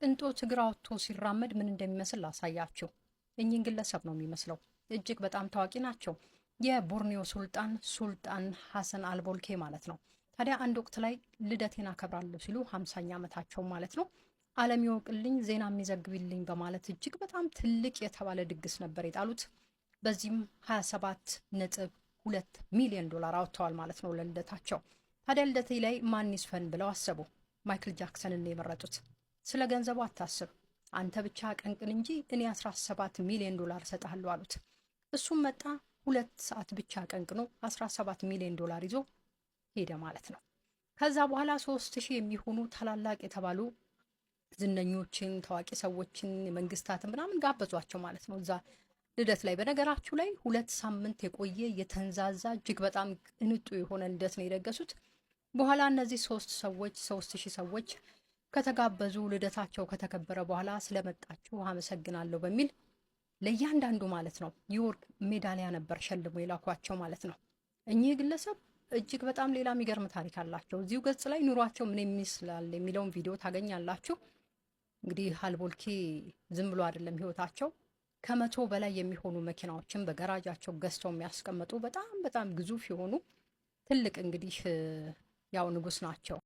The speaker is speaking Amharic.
ቅንጦት እግር አውጥቶ ሲራመድ ምን እንደሚመስል ላሳያችሁ። እኚህን ግለሰብ ነው የሚመስለው። እጅግ በጣም ታዋቂ ናቸው። የቦርኒዮ ሱልጣን ሐሰን አልቦልኬ ማለት ነው። ታዲያ አንድ ወቅት ላይ ልደቴን አከብራለሁ ሲሉ 50ኛ ዓመታቸው ማለት ነው ዓለም ይወቅልኝ ዜና የሚዘግብልኝ በማለት እጅግ በጣም ትልቅ የተባለ ድግስ ነበር የጣሉት። በዚህም 27.2 ሚሊዮን ዶላር አውጥተዋል ማለት ነው ለልደታቸው። ታዲያ ልደቴ ላይ ማን ይስፈን ብለው አሰቡ። ማይክል ጃክሰንን የመረጡት። ስለ ገንዘቡ አታስብ፣ አንተ ብቻ ቀንቅን እንጂ እኔ 17 ሚሊዮን ዶላር እሰጥሃለሁ አሉት። እሱም መጣ። 2 ሰዓት ብቻ ቀንቅኖ 17 ሚሊዮን ዶላር ይዞ ሄደ ማለት ነው። ከዛ በኋላ 3000 የሚሆኑ ታላላቅ የተባሉ ዝነኞችን፣ ታዋቂ ሰዎችን፣ መንግስታትን ምናምን ጋበዟቸው ማለት ነው እዛ ልደት ላይ። በነገራችሁ ላይ 2 ሳምንት የቆየ የተንዛዛ እጅግ በጣም ቅንጡ የሆነ ልደት ነው የደገሱት። በኋላ እነዚህ 3000 ሰዎች ከተጋበዙ ልደታቸው ከተከበረ በኋላ ስለመጣችሁ አመሰግናለሁ በሚል ለእያንዳንዱ ማለት ነው የወርቅ ሜዳሊያ ነበር ሸልሞ የላኳቸው ማለት ነው። እኚህ ግለሰብ እጅግ በጣም ሌላ የሚገርም ታሪክ አላቸው። እዚሁ ገጽ ላይ ኑሯቸው ምን ይመስላል የሚለውን ቪዲዮ ታገኛላችሁ። እንግዲህ አልቦልኬ ዝም ብሎ አይደለም ህይወታቸው። ከ100 በላይ የሚሆኑ መኪናዎችን በገራጃቸው ገዝተው የሚያስቀምጡ በጣም በጣም ግዙፍ የሆኑ ትልቅ እንግዲህ ያው ንጉስ ናቸው።